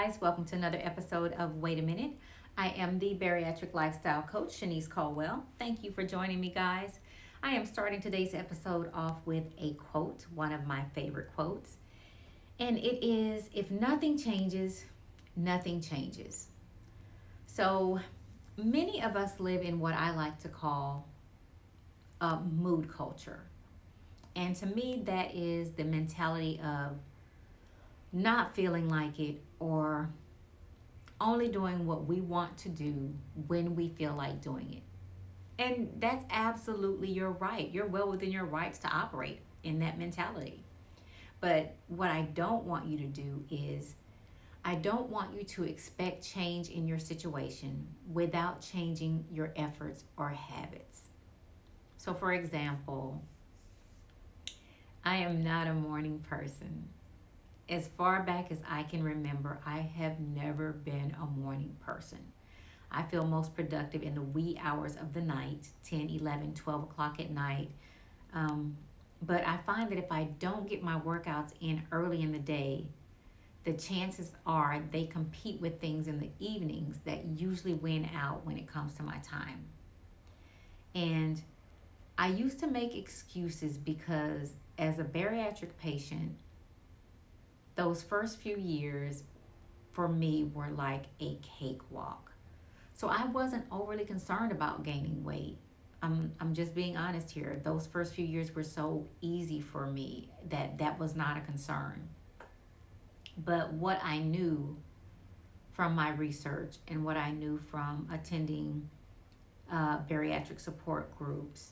guys. Welcome to another episode of Wait a Minute. I am the bariatric lifestyle coach, Shanice Caldwell. Thank you for joining me, guys. I am starting today's episode off with a quote, one of my favorite quotes. And it is, if nothing changes, nothing changes. So many of us live in what I like to call a mood culture. And to me, that is the mentality of not feeling like it or only doing what we want to do when we feel like doing it. And that's absolutely your right. You're well within your rights to operate in that mentality. But what I don't want you to do is, I don't want you to expect change in your situation without changing your efforts or habits. So, for example, I am not a morning person. As far back as I can remember, I have never been a morning person. I feel most productive in the wee hours of the night, 10, 11, 12 o'clock at night. Um, but I find that if I don't get my workouts in early in the day, the chances are they compete with things in the evenings that usually win out when it comes to my time. And I used to make excuses because as a bariatric patient, those first few years for me were like a cakewalk. So I wasn't overly concerned about gaining weight. I'm just being honest here. Those first few years were so easy for me that that was not a concern. But what I knew from my research and what I knew from attending bariatric support groups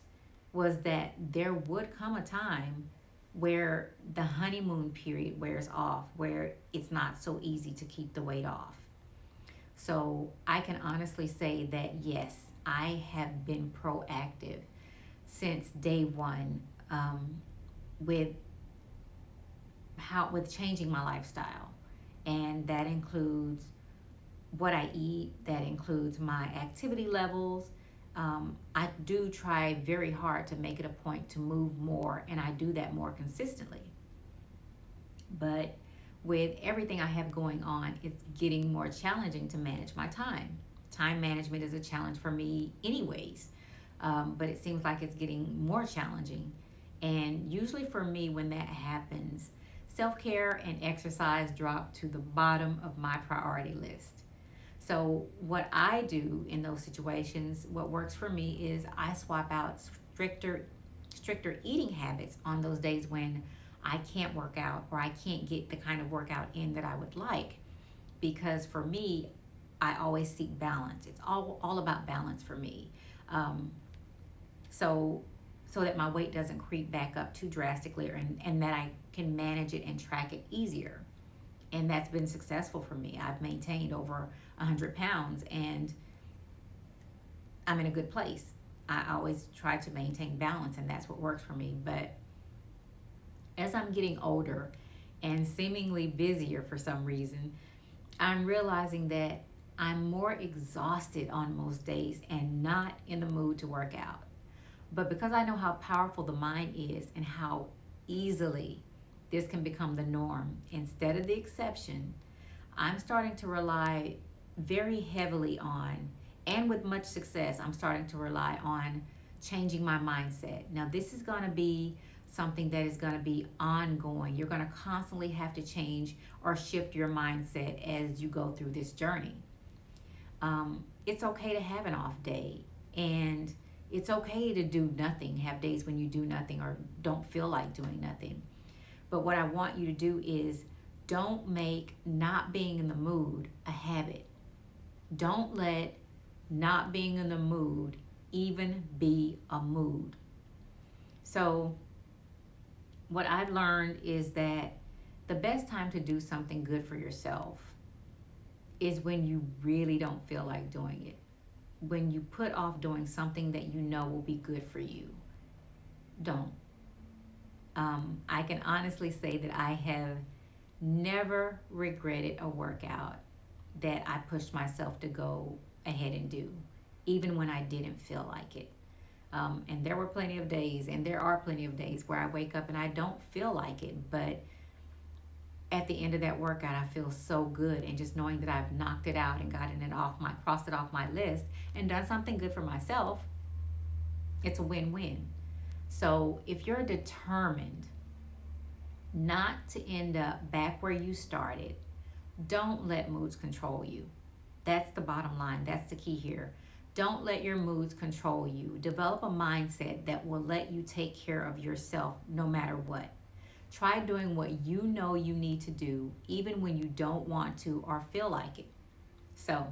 was that there would come a time where the honeymoon period wears off, where it's not so easy to keep the weight off. So I can honestly say that yes, I have been proactive since day one, with with changing my lifestyle, and that includes what I eat. That includes my activity levels. I do try very hard to make it a point to move more, and I do that more consistently. But with everything I have going on, it's getting more challenging to manage my time. Time management is a challenge for me, anyways, but it seems like it's getting more challenging. And usually for me, when that happens, self care and exercise drop to the bottom of my priority list. So, what I do in those situations, what works for me is I swap out stricter eating habits on those days when I can't work out or I can't get the kind of workout in that I would like. Because for me, I always seek balance. It's all about balance for me. Um, so so that my weight doesn't creep back up too drastically, and that I can manage it and track it easier. And that's been successful for me. I've maintained over 100 pounds and I'm in a good place. I always try to maintain balance, and that's what works for me. But as I'm getting older and seemingly busier for some reason, I'm realizing that I'm more exhausted on most days and not in the mood to work out. But because I know how powerful the mind is and how easily this can become the norm instead of the exception, I'm starting to rely very heavily on, and with much success, I'm starting to rely on changing my mindset. Now, this is going to be something that is going to be ongoing. You're going to constantly have to change or shift your mindset as you go through this journey. It's okay to have an off day, and it's okay to do nothing, have days when you do nothing or don't feel like doing nothing. But what I want you to do is don't make not being in the mood a habit. Don't let not being in the mood even be a mood. So, what I've learned is that the best time to do something good for yourself is when you really don't feel like doing it. When you put off doing something that you know will be good for you, don't. I can honestly say that I have never regretted a workout that I pushed myself to go ahead and do, even when I didn't feel like it. And there were plenty of days, and there are plenty of days where I wake up and I don't feel like it, but at the end of that workout, I feel so good. And just knowing that I've knocked it out and crossed it off my list and done something good for myself, it's a win win. So if you're determined not to end up back where you started, don't let moods control you. That's the bottom line. That's the key here. Don't let your moods control you. Develop a mindset that will let you take care of yourself no matter what. Try doing what you know you need to do, even when you don't want to or feel like it. So,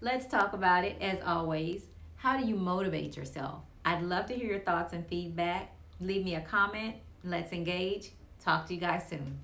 let's talk about it as always. How do you motivate yourself? I'd love to hear your thoughts and feedback. Leave me a comment. Let's engage. Talk to you guys soon.